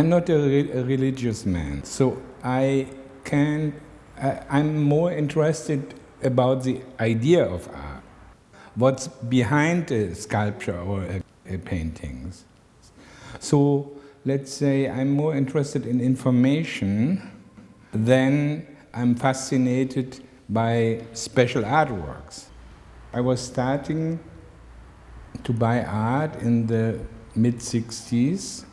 I'm not a religious man, so I'm more interested about the idea of art, what's behind a sculpture or a paintings. So let's say I'm more interested in information than I'm fascinated by special artworks. I was starting to buy art in the mid-60s,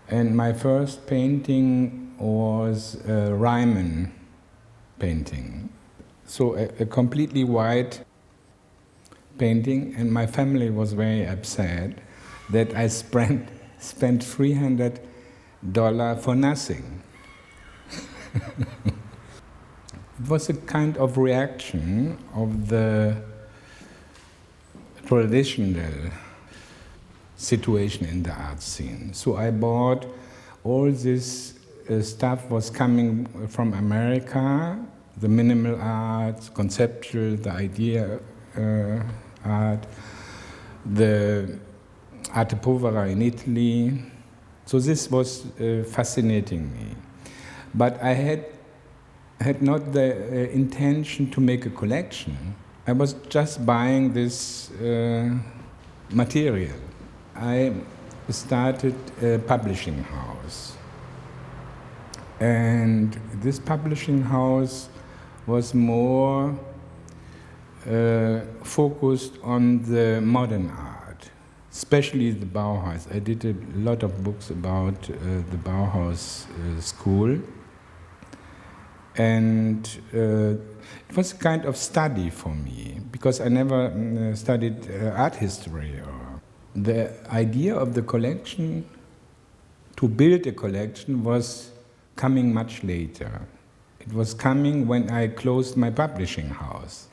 and my first painting was a Ryman painting. So a completely white painting, and my family was very upset that I spent $300 for nothing. It was a kind of reaction of the traditional situation in the art scene. So I bought all this stuff was coming from America, the minimal art, conceptual, the idea art, the arte povera in Italy. So this was fascinating me. But I had not the intention to make a collection. I was just buying this material. I started a publishing house. And this publishing house was more focused on the modern art, especially the Bauhaus. I did a lot of books about the Bauhaus school. And it was a kind of study for me, because I never studied art history. The idea of the collection, to build a collection, was coming much later. It was coming when I closed my publishing house.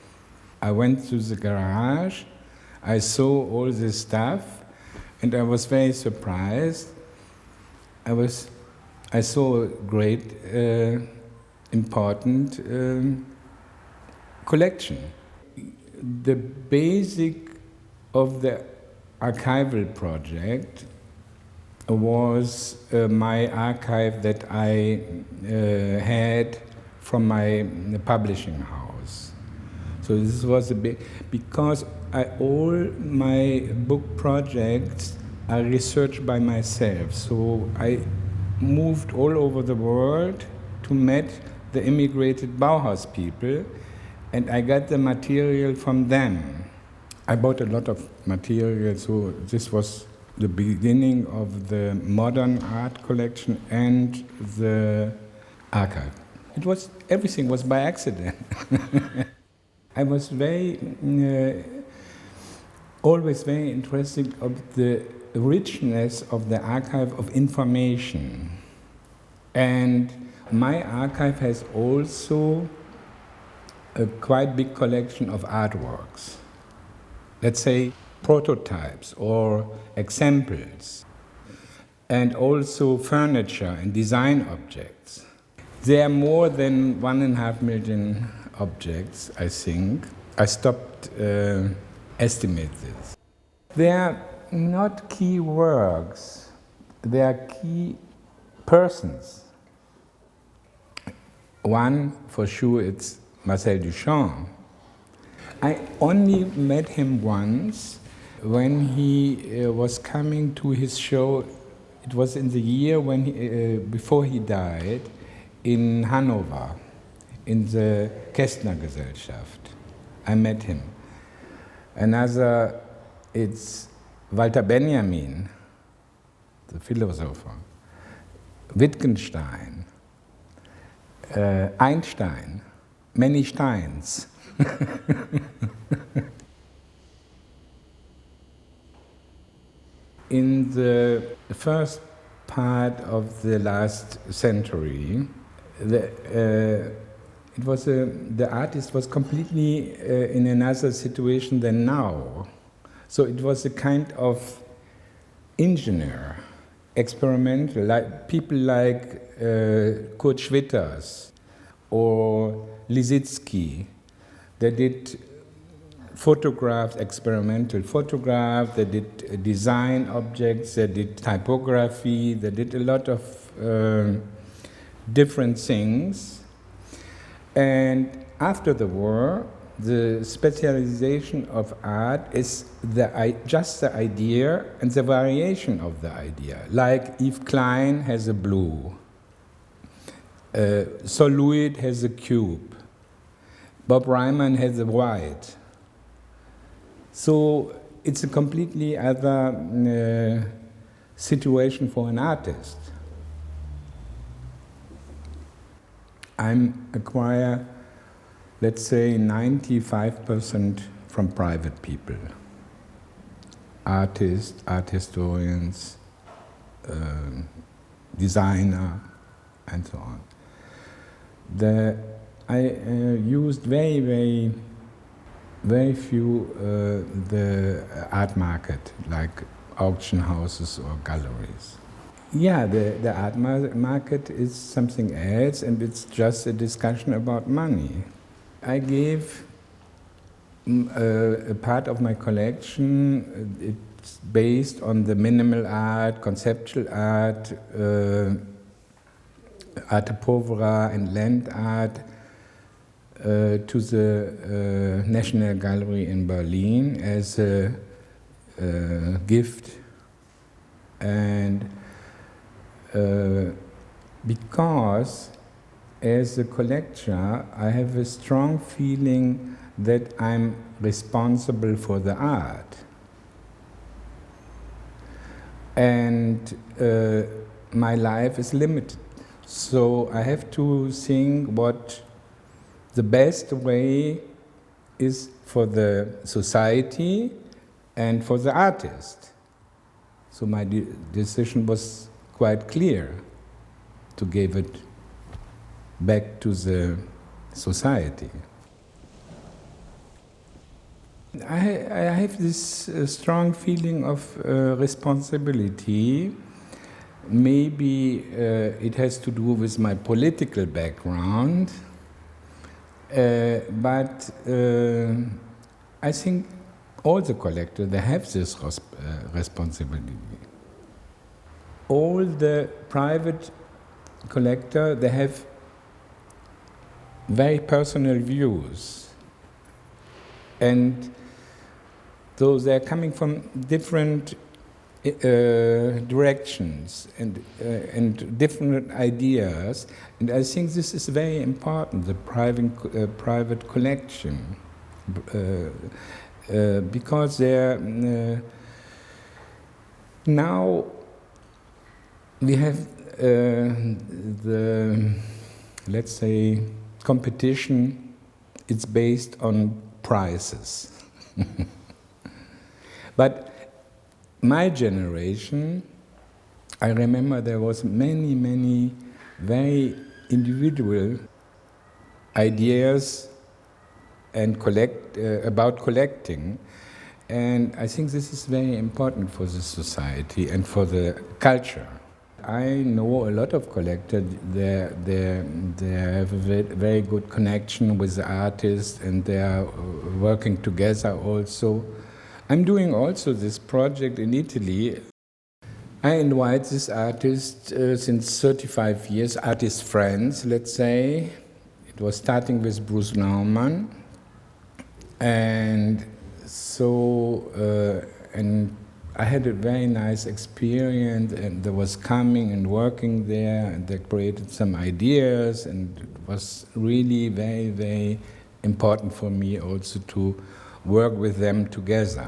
I went to the garage, I saw all this stuff, and I was very surprised. I saw a great important collection. The basic of the archival project was my archive that I had from my publishing house. So this was a big, because all my book projects are researched by myself. So I moved all over the world to meet the immigrated Bauhaus people, and I got the material from them. I bought a lot of material, so this was the beginning of the modern art collection and the archive. Everything was by accident. I was always very interested of the richness of the archive of information. And my archive has also a quite big collection of artworks. Let's say prototypes or examples, and also furniture and design objects. There are more than 1.5 million objects, I think. I stopped estimate this. They are not key works, they are key persons. One, for sure, it's Marcel Duchamp. I only met him once when he was coming to his show. It was in the year before he died, in Hanover, in the Kästner Gesellschaft. I met him. Another, it's Walter Benjamin, the philosopher, Wittgenstein, Einstein, many Steins. In the first part of the last century, the artist was completely in another situation than now. So it was a kind of engineer, experimental, like people like Kurt Schwitters or Lissitzky. They did photographed experimental photographs, they did design objects, they did typography, they did a lot of different things. And after the war, the specialization of art is just the idea and the variation of the idea. Like Yves Klein has a blue, Sol LeWitt has a cube, Bob Ryman has a white. So it's a completely other situation for an artist. I acquire, let's say, 95% from private people. Artists, art historians, designer, and so on. I used very few the art market, like auction houses or galleries. Yeah, the art market is something else, and it's just a discussion about money. I gave a part of my collection, it's based on the minimal art, conceptual art, arte povera and land art, to the National Gallery in Berlin as a gift. And because as a collector, I have a strong feeling that I'm responsible for the art. And my life is limited. So I have to think what the best way is for the society and for the artist. So my decision was quite clear to give it back to the society. I have this strong feeling of responsibility. Maybe it has to do with my political background, but I think all the collectors, they have this responsibility. All the private collectors, they have very personal views. And so they're coming from different directions and different ideas. And I think this is very important, the private collection. Because now we have the, let's say, competition, it's based on prices. But my generation, I remember there was many very individual ideas and about collecting, and I think this is very important for the society and for the culture. I know a lot of collectors, they have a very good connection with the artists and they are working together also. I'm doing also this project in Italy. I invite this artist since 35 years, artist friends, let's say. It was starting with Bruce Nauman. And so, and I had a very nice experience, and there was coming and working there, and they created some ideas, and it was really very important for me also to work with them together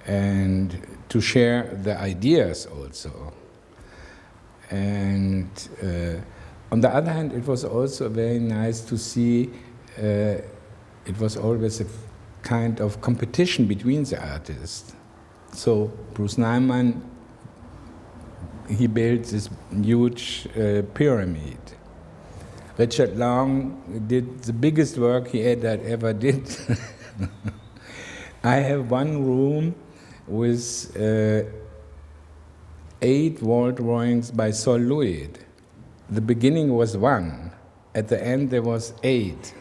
and to share the ideas also. And on the other hand, it was also very nice to see it was always a kind of competition between the artists. So Bruce Nauman, he built this huge pyramid. Richard Long did the biggest work he had ever did. I have one room with 8 wall drawings by Sol LeWitt. The beginning was 1, at the end there was 8.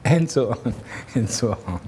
and so on, and so on.